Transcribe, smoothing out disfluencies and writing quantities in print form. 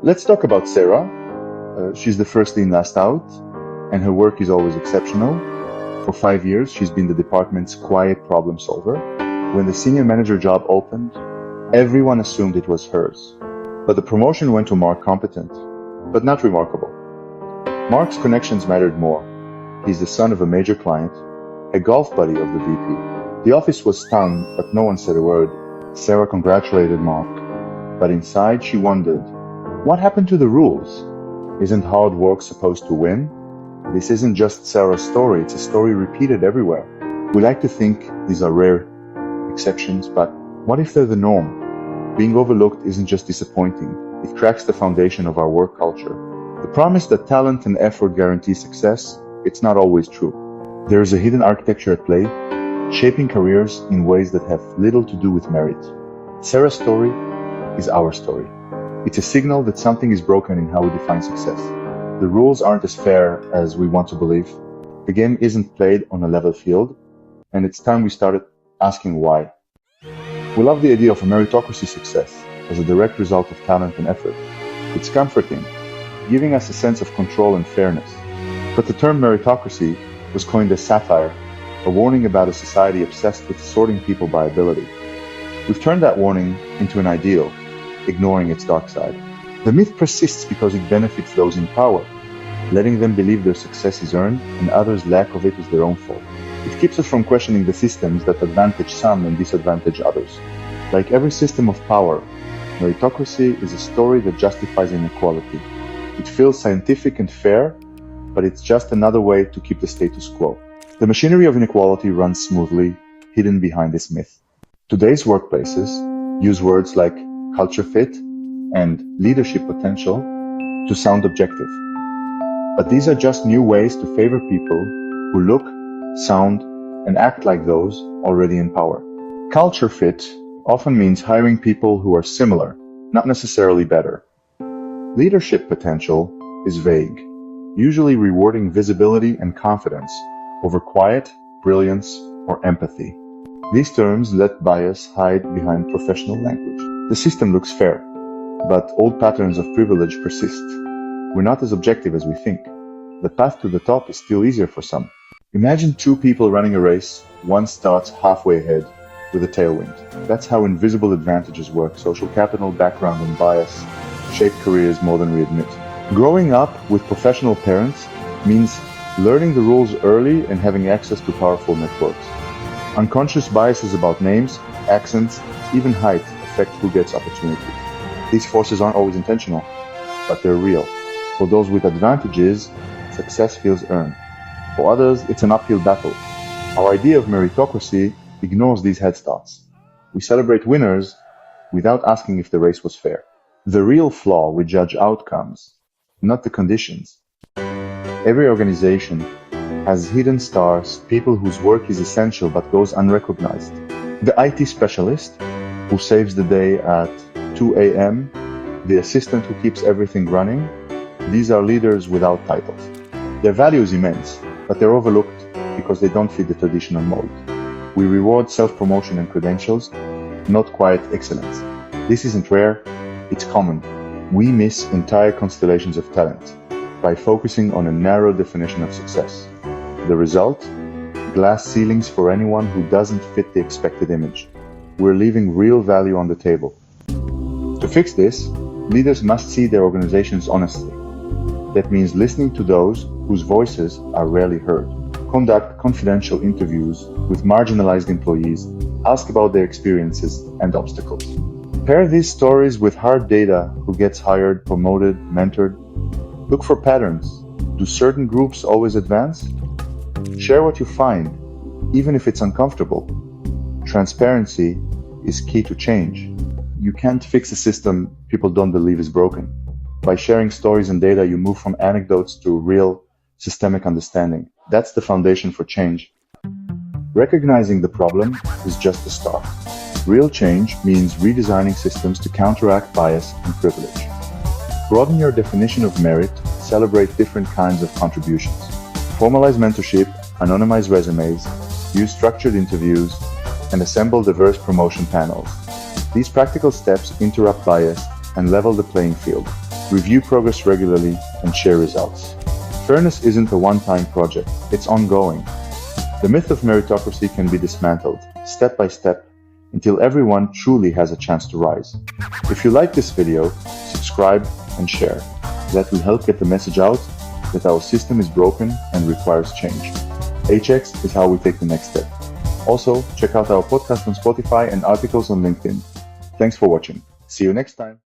Let's talk about Sarah. She's the first in, last out, and her work is always exceptional. For 5 years, she's been the department's quiet problem solver. When the senior manager job opened, everyone assumed it was hers. But the promotion went to Mark Competent, but not remarkable. Mark's connections mattered more. He's the son of a major client, a golf buddy of the VP. The office was stunned, but no one said a word. Sarah congratulated Mark, but inside she wondered, what happened to the rules? Isn't hard work supposed to win? This isn't just Sarah's story, it's a story repeated everywhere. We like to think these are rare exceptions, but what if they're the norm? Being overlooked isn't just disappointing, it cracks the foundation of our work culture. The promise that talent and effort guarantee success, it's not always true. There is a hidden architecture at play, shaping careers in ways that have little to do with merit. Sarah's story is our story. It's a signal that something is broken in how we define success. The rules aren't as fair as we want to believe. The game isn't played on a level field, and it's time we started asking why. We love the idea of a meritocracy success as a direct result of talent and effort. It's comforting, giving us a sense of control and fairness. But the term meritocracy was coined as satire, a warning about a society obsessed with sorting people by ability. We've turned that warning into an ideal, ignoring its dark side. The myth persists because it benefits those in power, letting them believe their success is earned and others' lack of it is their own fault. It keeps us from questioning the systems that advantage some and disadvantage others. Like every system of power, meritocracy is a story that justifies inequality. It feels scientific and fair, but it's just another way to keep the status quo. The machinery of inequality runs smoothly, hidden behind this myth. Today's workplaces use words like culture fit and leadership potential to sound objective. But these are just new ways to favor people who look, sound, and act like those already in power. Culture fit often means hiring people who are similar, not necessarily better. Leadership potential is vague, usually rewarding visibility and confidence over quiet, brilliance, or empathy. These terms let bias hide behind professional language. The system looks fair, but old patterns of privilege persist. We're not as objective as we think. The path to the top is still easier for some. Imagine two people running a race. One starts halfway ahead with a tailwind. That's how invisible advantages work. Social capital, background, and bias shape careers more than we admit. Growing up with professional parents means learning the rules early and having access to powerful networks. Unconscious biases about names, accents, even height affect who gets opportunities. These forces aren't always intentional, but they're real. For those with advantages, success feels earned. For others, it's an uphill battle. Our idea of meritocracy ignores these head starts. We celebrate winners without asking if the race was fair. The real flaw, we judge outcomes, not the conditions. Every organization has hidden stars, people whose work is essential but goes unrecognized. The IT specialist who saves the day at 2 a.m., the assistant who keeps everything running, these are leaders without titles. Their value is immense, but they're overlooked because they don't fit the traditional mold. We reward self-promotion and credentials, not quiet excellence. This isn't rare, it's common. We miss entire constellations of talent by focusing on a narrow definition of success. The result? Glass ceilings for anyone who doesn't fit the expected image. We're leaving real value on the table. To fix this, leaders must see their organizations honestly. That means listening to those whose voices are rarely heard. Conduct confidential interviews with marginalized employees, ask about their experiences and obstacles. Pair these stories with hard data: who gets hired, promoted, mentored. Look for patterns. Do certain groups always advance? Share what you find, even if it's uncomfortable. Transparency is key to change. You can't fix a system people don't believe is broken. By sharing stories and data, you move from anecdotes to real systemic understanding. That's the foundation for change. Recognizing the problem is just the start. Real change means redesigning systems to counteract bias and privilege. Broaden your definition of merit, celebrate different kinds of contributions. Formalize mentorship, anonymize resumes, use structured interviews, and assemble diverse promotion panels. These practical steps interrupt bias and level the playing field. review progress regularly, and share results. Fairness isn't a one-time project, it's ongoing. The myth of meritocracy can be dismantled, step by step, until everyone truly has a chance to rise. If you like this video, subscribe and share. That will help get the message out that our system is broken and requires change. HX is how we take the next step. Also, check out our podcast on Spotify and articles on LinkedIn. Thanks for watching. See you next time.